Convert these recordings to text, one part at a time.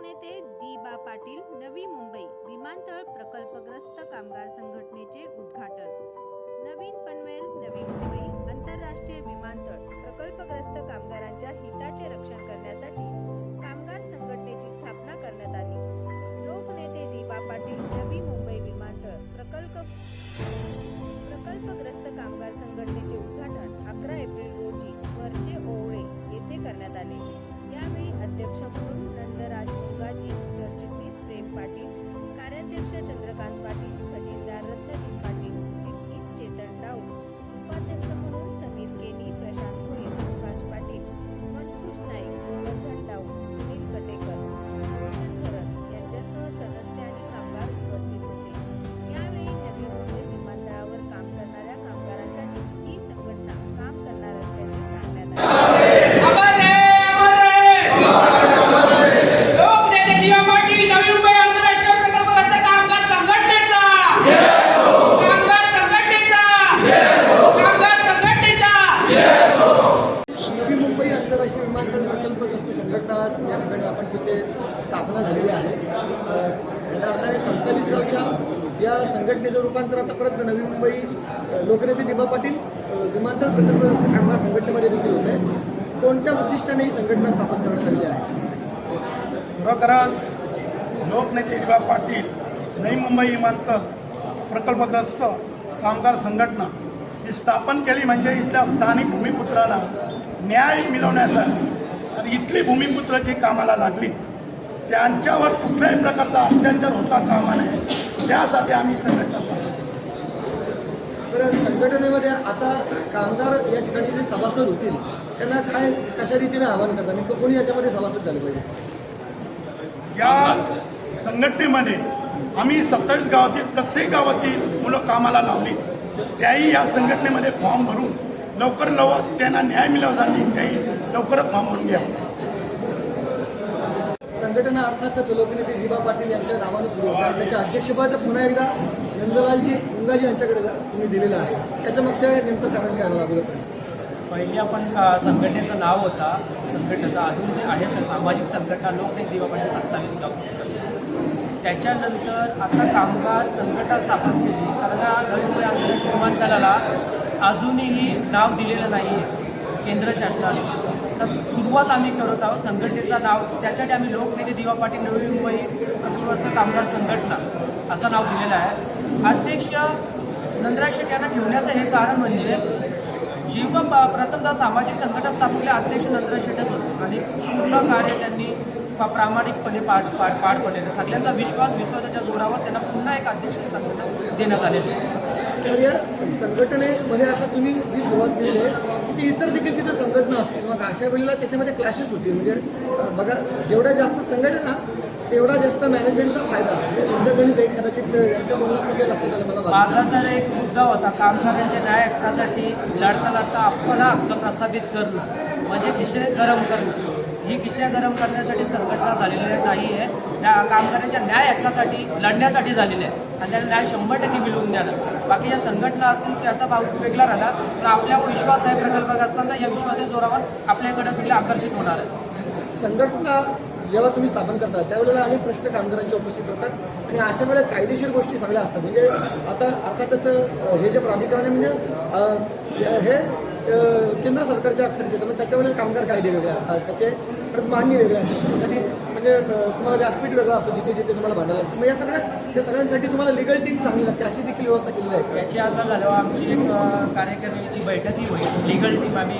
लोकनेते दी.बा. पाटील नवी मुंबई विमानतळ प्रकल्पग्रस्त कामगार संघटनेचे उद्घाटन। नवीन पनवेल नवी मुंबई आंतरराष्ट्रीय विमानतळ प्रकल्पग्रस्त कामगारांच्या हिताचे रक्षण करण्यासाठी कामगार संघटनेची स्थापना करण्यात आली। लोकनेते दी.बा. पाटील नवी मुंबई विमानतळ प्रकल्पग्रस्त कामगार संघटनेचे उद्घाटन 11 एप्रिल रोजी वरचे ओवळे येथे करण्यात आले। यावेळी अध्यक्ष म्हणून नंदराज मुंगाजी, सरचिटणीस प्रेम पाटील, कार्याध्यक्ष चंद्रकांत पाटील, खजिनदार रत्नदीप पाटील, चिटणीस चेतन डाऊट, उपाध्यक्ष म्हणून समीर केनी, प्रशांत भोईर, सुभाष पाटील, मनकुश नाईक, गोवर्धन डाऊट, सुनील कटेकर, रोशन भरत यांच्यासह सदस्य आणि कामगार उपस्थित होते। यावेळी नवी मुंबई विमानतळावर काम करणाऱ्या कामगारांसाठी ही संघटना काम करणार असल्याचे सांगण्यात आले। आपण तिथे स्थापना झालेली आहे। या अर्थाने 27 गावच्या या संघटनेचं रूपांतर आता परत नवी मुंबई लोकनेते दी.बा. पाटील विमानतळ प्रकल्पग्रस्त कामगार संघटनेमध्ये देखील होत आहे। कोणत्या उद्दिष्टाने ही संघटना स्थापन करण्यात आली आहे? खरोखरच लोकनेते दी.बा. पाटील नवी मुंबई विमानतळ प्रकल्पग्रस्त कामगार संघटना ही स्थापन केली म्हणजे इथल्या स्थानिक भूमिपुत्राला न्याय मिळवण्यासाठी। तर इथली भूमिपुत्र जी कामाला लागली त्यांच्यावर कुठल्याही प्रकारचा अत्याचार होता कामा नये, त्यासाठी आम्ही संघटना स्थापन केली। तर संघटनेमध्ये आता कामगार या ठिकाणी जे सभासद होतील त्यांना काय कशा रीतीने आवाहन करतात, नेमकं कोणी याच्यामध्ये सभासद झाले पाहिजे? या संघटनेमध्ये आम्ही 27 गावातील प्रत्येक गावातील मुलं कामाला लावली, त्याही या संघटनेमध्ये फॉर्म भरून लवकर त्यांना न्याय मिळवण्यासाठी त्याही लवकरच फॉर्म भरून घ्या। संघटना अर्थातच लोकनेते दी.बा. पाटील यांच्या नावाने सुरू होतं आणि त्याच्या अध्यक्षपद पुन्हा एकदा नंदलालजी मुंगाजी यांच्याकडे तुम्ही दिलेलं आहे, त्याच्या मागचं नेमकं कारण काय लागलं? पहिली आपण संघटनेचं नाव होता संघटनेचं अजून आहे सामाजिक संघटना लोकनेते दी.बा. पाटील 27 गाव। त्याच्यानंतर आता कामगार संघटना स्थापन केली कारण नवी मुंबई आंतरराष्ट्रीय विमानतळाला अजूनही नाव दिलेलं नाही आहे केंद्र शासनाने। तर सुरुवात आम्ही करत आहोत संघटनेचं नाव, त्याच्यासाठी आम्ही लोकनेते दी.बा. पाटील नवी मुंबई प्रकल्पग्रस्त कामगार संघटना असं नाव दिलेलं आहे। अध्यक्ष नंदराज शेट्टी यांना ठेवण्याचं हे कारण म्हणजे जेव्हा प्रथमतः सामाजिक संघटना स्थापन केली अध्यक्ष नंदराज शेट्टीच होते आणि पूर्ण कार्य त्यांनी प्रामाणिकपणे पार पडलेलं, सगळ्यांचा विश्वासाच्या जोरावर त्यांना पुन्हा एक अध्यक्ष स्थापना देण्यात आलेली आहे। तर या संघटनेमध्ये आता तुम्ही जी सुरुवात केली आहे तशी इतर देखील तिथं संघटना असतील, मग अशा वेळेला त्याच्यामध्ये क्लॅशेस होतील। म्हणजे बघा, जेवढ्या जास्त संघटना तेवढा जास्त मॅनेजमेंटचा फायदा। साधं गणित आहे, कदाचित यांच्या बोलण्यामध्ये लक्षात आलं मला। माझा तर एक मुद्दा होता कामगारांच्या न्याय हक्कासाठी लढता आपला हक्क प्रस्थापित करणं म्हणजे खिसे गरम करणं। ही खिसे गरम करण्यासाठी संघटना झालेली नाही आहे, त्या कामगारांच्या न्याय हक्कासाठी लढण्यासाठी झालेली आहे आणि त्याला न्याय 100% मिळवून द्यायला। बाकीच्या संघटना असतील त्याचा भाव वेगळा राहिला, पण आपल्या विश्वास आहे प्रकल्प असताना या विश्वासाच्या जोरावर आपल्याकडे सगळे आकर्षित होणार आहे। संघटना जेव्हा तुम्ही स्थापन करता त्यावेळेला अनेक प्रश्न कामगारांचे उपस्थित होतात आणि अशा वेळेला कायदेशीर गोष्टी सगळ्या असतात। म्हणजे आता अर्थातच हे जे प्राधिकरण आहे म्हणजे हे केंद्र सरकारच्या अखत्यारीत येतं, मग त्याच्या वेळेला कामगार कायदे वेगळे असतात, त्याचे मांडणी वेगळे असतात, त्यासाठी म्हणजे तुम्हाला व्यासपीठ वेगळं असतो जिथे जिथे तुम्हाला भांडायला लागतं। मग या सगळ्यांसाठी तुम्हाला लिगल टीम चांगली लागते, अशी देखील व्यवस्था केलेली आहे। याची आता झाल्यावर आमची एक कार्यकारिणीची बैठकही होईल, लिगल टीम आम्ही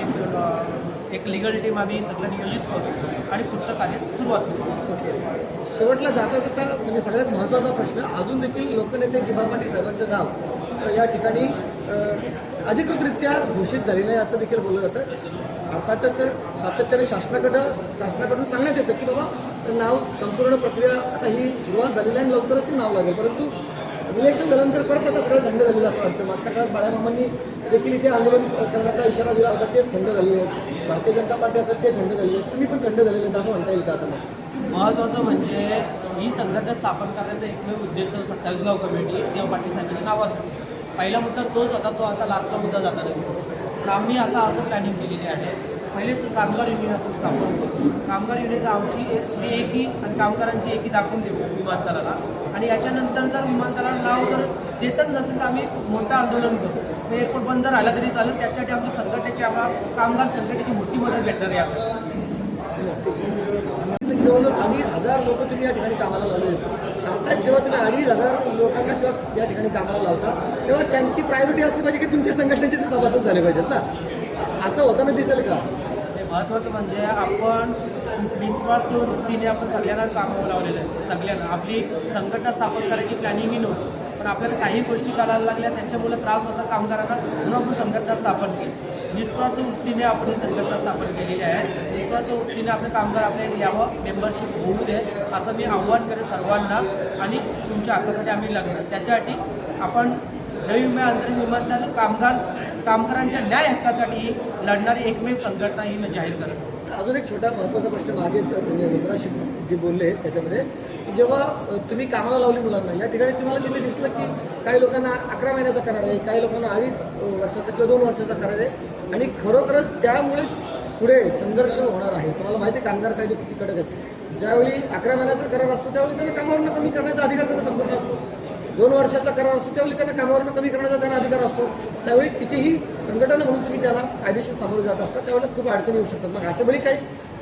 एक लिगल टीम आम्ही सगळं नियोजित करू आणि पुढचं कार्य सुरुवात करू। ओके, शेवटला जाता जाता म्हणजे सगळ्यात महत्त्वाचा प्रश्न, अजून देखील लोकनेते दी.बा. पाटील साहेबांचं नाव या ठिकाणी अधिकृतरित्या घोषित झालेलं आहे असं देखील बोललं जातं। अर्थातच सातत्याने शासनाकडून सांगण्यात येतं की बाबा नाव संपूर्ण प्रक्रिया आता ही सुरुवात झालेली आहे आणि लवकरच ते नाव लागेल, परंतु इलेक्शन झाल्यानंतर परत आता सगळं थंड झालेलं असं वाटतं। मागच्या काळात बाळामामांनी देखील इथे आंदोलन करण्याचा इशारा दिला होता, तेच थंड झालेले आहेत। भारतीय जनता पार्टी असेल ते थंड झालेले आहेत, तुम्ही पण थंड झालेले आहेत असं म्हणता येईल का? आता महत्त्वाचं म्हणजे ही संघटना स्थापन करण्याचा एकमेव उद्देश 27 गाव कमिटी दी.बा. पाटील साहेबांच्या नावासाठी पहिला मुद्दा तोच होता, तो आता लास्टला मुद्दा जाता नाही। पण आम्ही आता असं प्लॅनिंग केलेली आहे पहिले कामगार युनियन आपण स्थापन करू. कामगार युनियनचं आमची एकी आणि कामगारांची एकी दाखवून देऊ विमानतळाला. आणि याच्यानंतर जर विमानतळाला नाव जर देतच नसेल तर आम्ही मोठं आंदोलन करू. ते एअरपोर्ट बंद राहिला तरी चालेल. त्याच्यासाठी आमची संघटनेची आम्हाला कामगार संघटनेची मोठी मदत भेटणार आहे यासाठी. जवळजवळ 2,500 लोक तुम्ही या ठिकाणी कामाला लावले. आता जेव्हा तुम्ही 2,500 लोकांना किंवा या ठिकाणी कामाला लावता तेव्हा त्यांची प्रायोरिटी असली पाहिजे की तुमच्या संघटनेचे ते सभासद झाले पाहिजेत ना. असं होताना दिसेल का? हे महत्त्वाचं म्हणजे आपण निस्वार्थ वृत्तीने आपण सगळ्यांना कामावर लावलेलं आहे. सगळ्यांना आपली संघटना स्थापन करायची प्लॅनिंगही नव्हती, पण आपल्याला काही गोष्टी करायला लागल्या त्याच्यामुळे त्रास होता कामगारांना, म्हणून आपण संघटना स्थापन केली. निस्वार्थ वृत्तीने आपण ही संघटना स्थापन केलेली आहे. निस्वार्थ वृत्तीने आपले कामगार आपल्याला यावं, मेंबरशिप होऊ दे असं मी आव्हान करेन सर्वांना. आणि तुमच्या हक्कासाठी आम्ही लढणार. त्याच्यासाठी आपण नवी मुंबई आंतरिक विमानतळ कामगारांच्या न्याय हक्कासाठी लढणारी एकमेव संघटना ही मी जाहीर करेन. अजून एक छोटा महत्त्वाचा प्रश्न मागेच म्हणजे नंदराज जे बोलले त्याच्यामध्ये, जेव्हा तुम्ही कामाला लावली मुलांना या ठिकाणी तुम्हाला तिथे दिसलं की काही लोकांना 11 महिन्याचा करार आहे, काही लोकांना 2.5 वर्षाचा किंवा 2 वर्षाचा करार आहे आणि खरोखरच त्यामुळेच पुढे संघर्ष होणार आहे. तुम्हाला माहिती आहे कामगार कायदे किती कडक आहेत. ज्यावेळी 11 महिन्याचा करार असतो त्यावेळी त्यांना कामावरून कमी करण्याचा अधिकार त्यांना संपूर्ण असतो. 2 वर्षाचा करार असतो त्यावेळी त्यांना कामावरून कमी करण्याचा त्यांना अधिकार असतो. त्यावेळी कितीही संघटना म्हणून तुम्ही त्याला कायदेशीर सामोरे जात असतात त्यावेळेला खूप अडचणी येऊ शकतात. मग अशा वेळी काही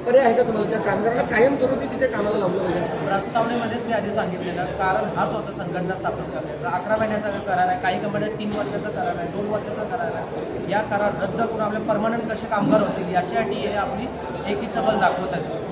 पर्याय आहे का तुम्हाला त्या कामगारांना कायमस्वरूपी तिथे कामाला लावलं पाहिजे? प्रस्तावनेमध्येच मी आधी सांगितलेलं कारण हाच होता संघटना स्थापन करण्याचा. 11 महिन्याचा करार आहे, काही कंपन्या 3 वर्षाचा करार आहे, 2 वर्षाचा करार आहे. या करार रद्द करून आपले परमनंट कसे कामगार होतील याच्यासाठी हे आपली एकीचं बल दाखवत आहे.